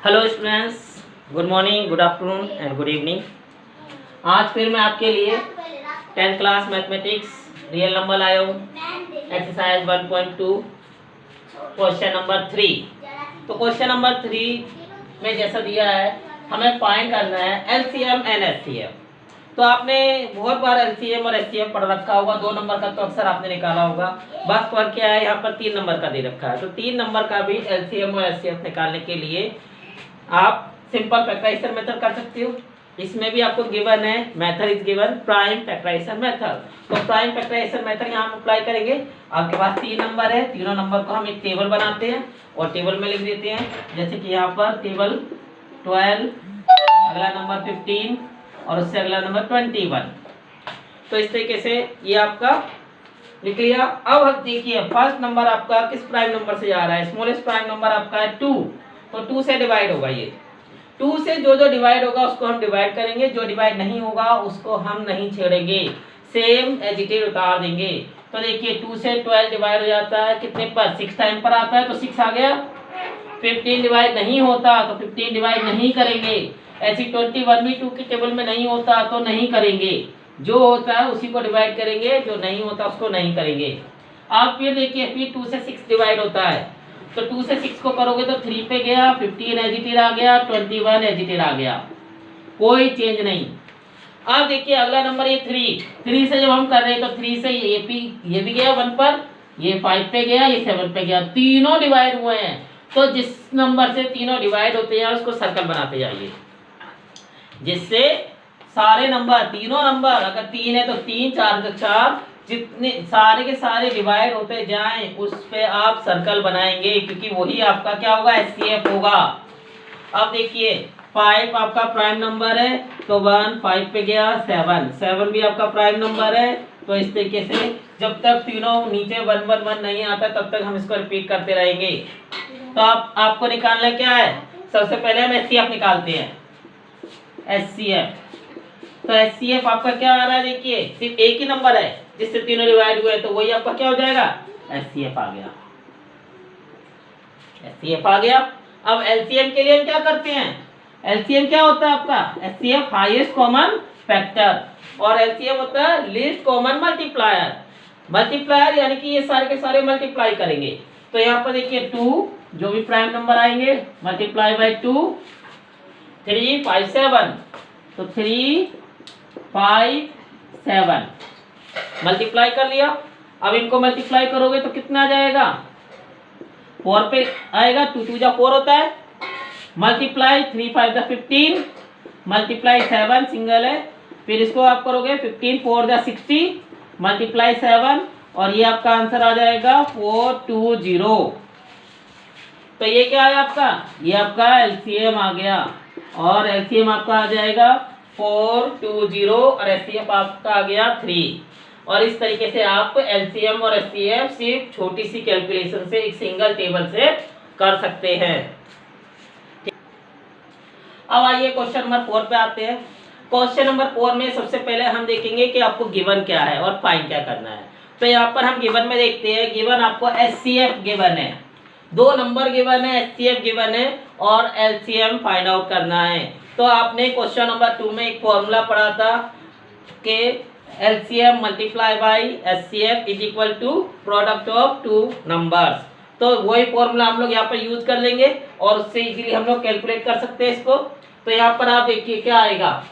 Hello students, good morning, good afternoon and good evening. आज फिर मैं आपके लिए 10th class mathematics real number लाया हूँ। Exercise 1.2 question number 3। तो क्वेश्चन नंबर 3 में जैसा दिया है, हमें फाइंड करना है एलसीएम एंड एचसीएफ। तो आपने बहुत बार एलसीएम और एचसीएफ पढ़ रखा होगा। 2 नंबर का तो अक्सर आपने निकाला होगा। बस फर्क क्या है, यहाँ पर 3 नंबर का दे रखा है। तो 3 नंबर का भी एलसीएम और एचसीएफ निकालने के लिए आप सिंपल फैक्टराइजेशन मेथड कर सकते हो। इसमें भी आपको गिवन है, method is given prime factorization method. तो प्राइम फैक्टराइजेशन मेथड यहाँ हम अप्लाई करेंगे। आपके पास 3 नंबर है, तीनों नंबर को हम एक टेबल बनाते हैं और टेबल में लिख देते हैं। जैसे कि यहाँ पर टेबल 12, अगला नंबर 15 और उससे अगला नंबर 21। तो इस तरीके से ये आपका लिख लिया। अब हम देखिए फर्स्ट नंबर आपका किस प्राइम नंबर से जा रहा है। स्मॉलेस्ट प्राइम नंबर आपका है 2, तो 2 से डिवाइड होगा। ये 2 से जो जो डिवाइड होगा उसको हम डिवाइड करेंगे, जो डिवाइड नहीं होगा उसको हम नहीं छेड़ेंगे, सेम एज इट इज उतार देंगे। तो देखिए 2 से 12 डिवाइड हो जाता है कितने पर, 6 टाइम पर आता है, तो 6 आ गया। 15 डिवाइड नहीं होता तो 15 डिवाइड नहीं करेंगे। ऐसी 21 भी 2 की टेबल में नहीं होता तो नहीं करेंगे। जो होता है उसी को डिवाइड करेंगे, जो नहीं होता उसको नहीं करेंगे। अब फिर देखिए फिर 2 से 6 डिवाइड होता है, तो 2 से 6 को करोगे तो 3 पे गया, 15 एजिटेड आ गया, 21 एजिटेड आ गया, कोई चेंज नहीं। अब देखिए अगला नंबर ये 3 से जब हम कर रहे हैं तो 3 से ये भी गया 1 पर, ये 5 पे गया, ये 7 पे गया, तीनों डिवाइड हुए हैं। तो जिस नंबर से तीनों डिवाइड होते हैं उसको सर्कल बनाते जाइए, जिससे सारे नंबर, तीनों नंबर, अगर 3 है तो 3, 4 तो 4, जितने सारे के सारे डिवाइड होते जाएं उस पे आप सर्कल बनाएंगे, क्योंकि वही आपका क्या होगा, एचसीएफ होगा। अब देखिए 5 आपका प्राइम नंबर है, तो 1 5 पे गया, 7 भी आपका प्राइम नंबर है। तो इस तरीके से जब तक तीनों नीचे 1 1 1 नहीं आता तब तक हम इसको रिपीट करते रहेंगे। तो आपको निकालना क्या है, सबसे पहले हम एचसीएफ निकालते हैं। एचसीएफ, तो एचसीएफ आपका क्या आ रहा है, देखिए सिर्फ एक ही नंबर है जिससे तीनों डिवाइड हुए, तो वही आपका क्या हो जाएगा, एचसीएफ आ गया। एचसीएफ आ गया। अब एलसीएम के लिए हम क्या करते हैं, एलसीएम क्या होता है आपका, एचसीएफ हाईएस्ट कॉमन फैक्टर, और एलसीएम होता है लीस्ट कॉमन मल्टीप्लायर। मल्टीप्लायर यानी कि ये सारे के सारे मल्टीप्लाई करेंगे। तो यहाँ पर देखिए 2 जो भी प्राइम नंबर आएंगे मल्टीप्लाई बाय 2, 3 5 7, तो 3 5 7 मल्टीप्लाई कर लिया। अब इनको मल्टीप्लाई करोगे तो कितना आ जाएगा, 4 पे आएगा, 2 2 जा 4 होता है, मल्टीप्लाई 3 5 जा 15, मल्टीप्लाई 7 सिंगल है, फिर इसको आप करोगे 15 4 जा 60, मल्टीप्लाई 7, और ये आपका आंसर आ जाएगा 420। तो ये क्या है आपका, ये आपका एलसीएम आ गया, और एलसीएम आपका आ जाएगा 420 और एचसीएफ आपका आ गया 3। और इस तरीके से आप एलसीएम और एचसीएफ सिर्फ छोटी सी कैलकुलेशन से एक सिंगल टेबल से कर सकते हैं। अब आइए क्वेश्चन नंबर 4 पे आते हैं। क्वेश्चन नंबर 4 में सबसे पहले हम देखेंगे कि आपको गिवन क्या है और फाइंड क्या करना है। तो यहाँ पर हम गिवन में देखते हैं, गिवन आपको एचसीएफ गिवन है, 2 नंबर गिवन है, एचसीएफ गिवन है, और एलसीएम फाइंड आउट करना है। तो आपने क्वेश्चन नंबर 2 में एक फॉर्मूला पढ़ा था कि LCM multiply by HCF is equal to product of 2 numbers. तो वही फॉर्मूला हम लोग यहाँ पर यूज कर लेंगे और उससे इजीली हम लोग कैलकुलेट कर सकते हैं इसको। तो यहाँ पर आप देखिए क्या आएगा,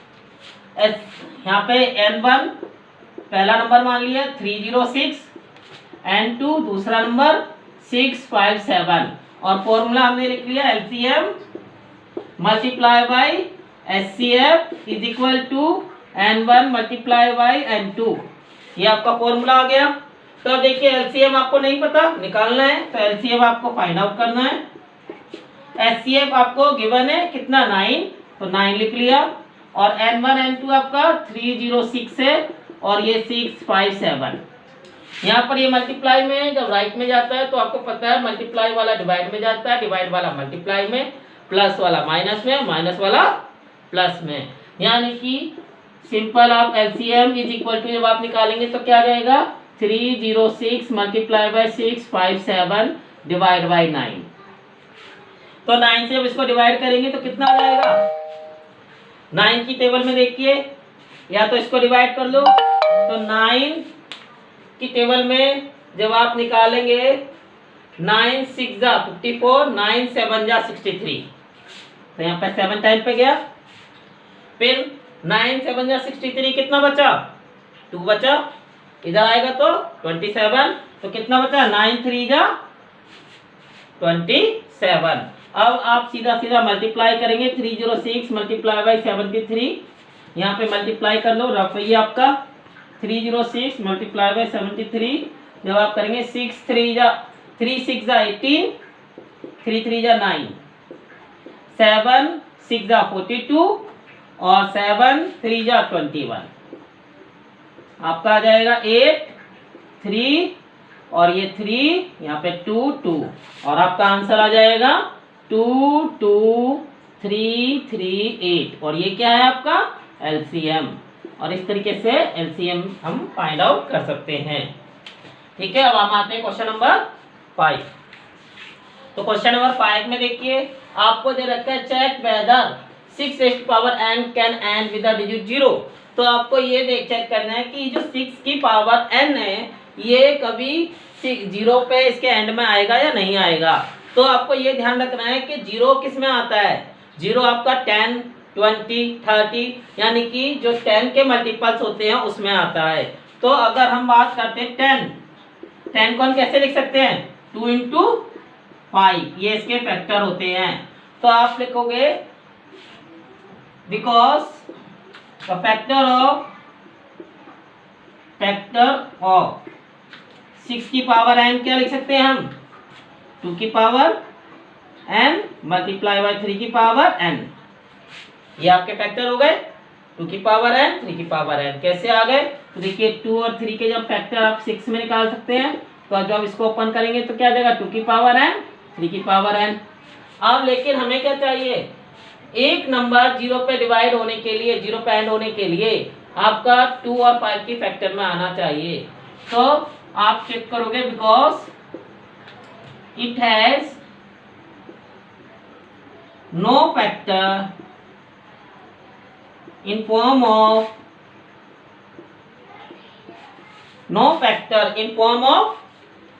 यहाँ पे n1 पहला नंबर मान लिया 306, n2 दूसरा नंबर 657, और फॉर्मूला हमने लिख लिया LCM multiply by HCF is equal to n1 multiply by n2। ये आपका फॉर्मूला आ गया। तो देखिए एलसीएम आपको नहीं पता, निकालना है, तो एलसीएम आपको फाइंड आउट करना है। एचसीएफ आपको गिवन है कितना, 9, तो 9 लिख लिया, और n1 n2 आपका 306 है और ये 657। यहाँ पर ये मल्टीप्लाई में जब राइट में जाता है तो आपको पता है मल्टीप्लाई वाला डिवाइड में जाता है, डिवाइड वाला मल्टीप्लाई में, प्लस वाला माइनस में, माइनस वाला प्लस में। यानी कि सिंपल आप एलसीएम इज इक्वल टू जब आप निकालेंगे तो क्या जाएगा, 306 मल्टीप्लाई बाय 657 डिवाइड बाय 9। तो 9 से जब इसको डिवाइड करेंगे तो कितना आ जाएगा? 9 की टेबल में देखिए, या तो इसको डिवाइड कर लो, तो 9 की टेबल में जब आप निकालेंगे 9 6 जा 54, 9 7 जा 63, तो यहाँ पे 7 टाइम पे गया। फिर 9 7 जा 63 कितना बचा? 2 बचा। इधर आएगा तो 27, तो कितना बचा? 9 3 जा 27। अब आप सीधा सीधा मल्टीप्लाई करेंगे, 306 मल्टीप्लाई बाई 73, यहाँ पे मल्टीप्लाई कर लो, रफी आपका 306 मल्टीप्लाई बाई 73, जब आप करेंगे 6 3 जा 18, 3 3 जा 9, 7 6 जा 42 और 7 3 जा 21, आपका आ जाएगा 8 3 और ये 3, यहाँ पे 2 2, और आपका आंसर आ जाएगा 2 2 3 3 8, और ये क्या है आपका? एलसीएम। और इस तरीके से एलसीएम हम फाइंड आउट कर सकते हैं। ठीक है, अब हम आते हैं क्वेश्चन नंबर 5। तो क्वेश्चन नंबर 5 में देखिए, आपको दे रखा है check whether 6n can end with the digit 0। तो आपको ये चेक करना है कि जो 6 की पावर n है ये कभी 0 पे इसके एंड में आएगा या नहीं आएगा। तो आपको ये ध्यान रखना है कि 0 किस में आता है? 0 आपका 10 20 30, यानी कि जो 10 के मल्टीपल्स होते हैं उसमें आता है। तो अगर हम बात करते हैं 10 को हम कैसे लिख सकते हैं? 2 इंटू 5, ये इसके फैक्टर होते हैं। तो आप लिखोगे बिकॉज द फैक्टर ऑफ 6 की पावर n क्या लिख सकते हैं हम? 2 की पावर n मल्टीप्लाई बाई 3 की पावर n, ये आपके फैक्टर हो गए। 2 की पावर n 3 की पावर n कैसे आ गए? तो देखिए 2 और 3 के जब फैक्टर आप 6 में निकाल सकते हैं, तो जब इसको ओपन करेंगे तो क्या देगा? 2 की पावर n 3 की पावर n। अब लेकिन हमें क्या चाहिए? एक नंबर 0 पे डिवाइड होने के लिए, 0 पे एंड होने के लिए आपका 2 और 5 की फैक्टर में आना चाहिए। तो आप चेक करोगे because it has no factor in form of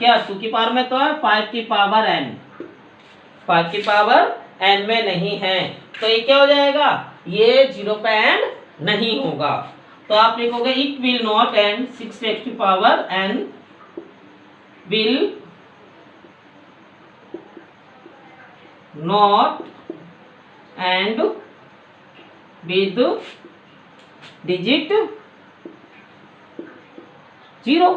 क्या? 2 की पावर में तो है, 5 की पावर n, 5 की पावर n में नहीं है, तो ये क्या हो जाएगा? ये 0 पे एंड नहीं होगा। तो आप लिखोगे इट विल नॉट एंड 6 की power n will not and with digit 0,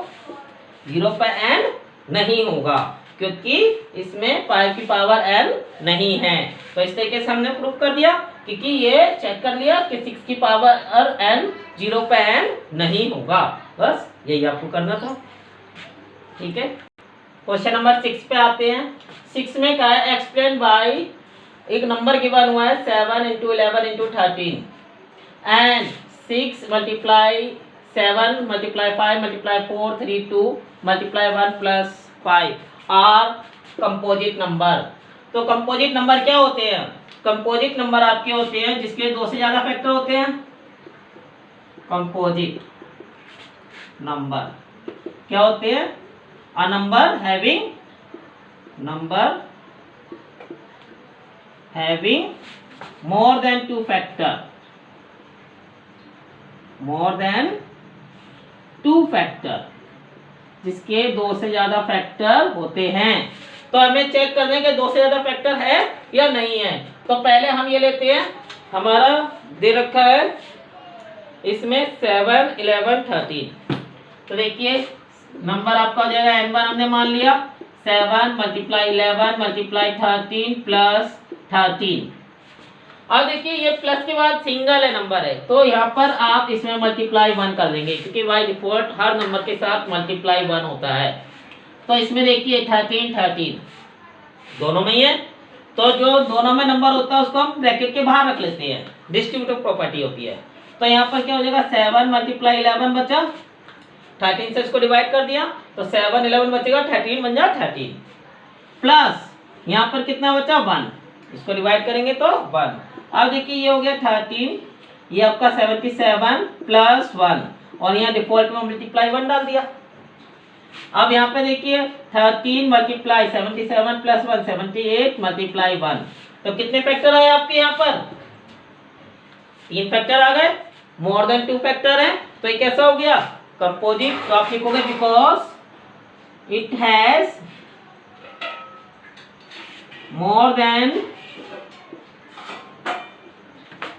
0 पे n नहीं होगा क्योंकि इसमें 5 की पावर n नहीं है। तो इस तरीके से हमने प्रूफ कर दिया, क्योंकि ये चेक कर लिया कि 6 की पावर n 0 पे n नहीं होगा। बस यही आपको करना था। ठीक है, क्वेश्चन नंबर 6 पे आते हैं। 6 में क्या है? एक्सप्लेन बाय, एक नंबर गिवन हुआ है 7 into 11 into 13 and 6 multiply 7 multiply 5 multiply 4 3 2 multiply 1 plus 5 are composite number. तो कंपोजिट नंबर क्या होते हैं? कंपोजिट नंबर आपके होते हैं जिसके 2 से ज़्यादा फैक्टर होते हैं। कंपोजिट नंबर क्या होते हैं? A number having more than 2 factor, जिसके 2 से ज्यादा फैक्टर होते हैं। तो हमें चेक करना है कि 2 से ज्यादा फैक्टर है या नहीं है। तो पहले हम ये लेते हैं, हमारा दे रखा है इसमें 7 11 13। तो देखिए नंबर आपका हो जाएगा n1 हमने मान लिया, 7 मल्टीप्लाई 11 मल्टीप्लाई 13 प्लस 13। अब देखिए ये प्लस के बाद सिंगल है नंबर है, तो यहाँ पर आप इसमें मल्टीप्लाई 1 कर देंगे क्योंकि बाय डिफॉल्ट हर नंबर के साथ मल्टीप्लाई 1 होता है। तो इसमें देखिए 13 13 दोनों में ही है, तो जो दोनों में नंबर होता है उसको हम ब्रैकेट के बाहर रख लेते हैं, डिस्ट्रीब्यूटिव प्रॉपर्टी होती है। तो यहाँ पर क्या हो जाएगा? 7 मल्टीप्लाई 11 बचा, 13 से इसको डिवाइड कर दिया तो 7 11 बचेगा, 13 बन जा 13 प्लस यहाँ पर कितना बचा? 1, इसको डिवाइड करेंगे तो 1। अब देखिए ये हो गया 13, ये आपका 77 प्लस 1 और यहाँ डिफॉल्ट में मल्टीप्लाई 1 डाल दिया। अब यहाँ पे देखिए 13 मल्टीप्लाई 77 प्लस 1 78 मल्टीप्लाई 1, तो कितने फैक्टर आए आपके यहाँ पर? 3 फैक्टर आ गए, मोर देन 2 फैक्टर है, तो ये कैसा हो गया? कंपोजिट। तो आप लिखोगे because it has more than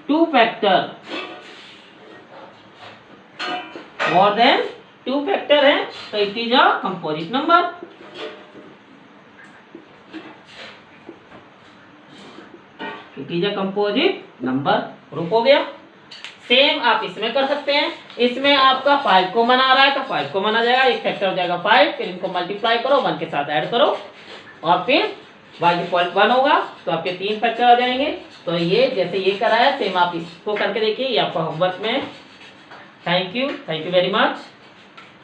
2 factor, more than 2 factor है तो it is a composite number. It is a composite number. Proof हो गया। सेम आप इसमें कर सकते हैं। इसमें आपका 5 कॉमन आ रहा है तो 5 कॉमन आ जाएगा, एक फैक्टर हो जाएगा 5, फिर इनको मल्टीप्लाई करो 1 के साथ ऐड करो और फिर बाई डिफॉल्ट 1 होगा तो आपके 3 फैक्टर आ जाएंगे। तो ये जैसे ये कराया सेम आप इसको करके देखिए, ये आपका होमवर्क में। Thank you very much.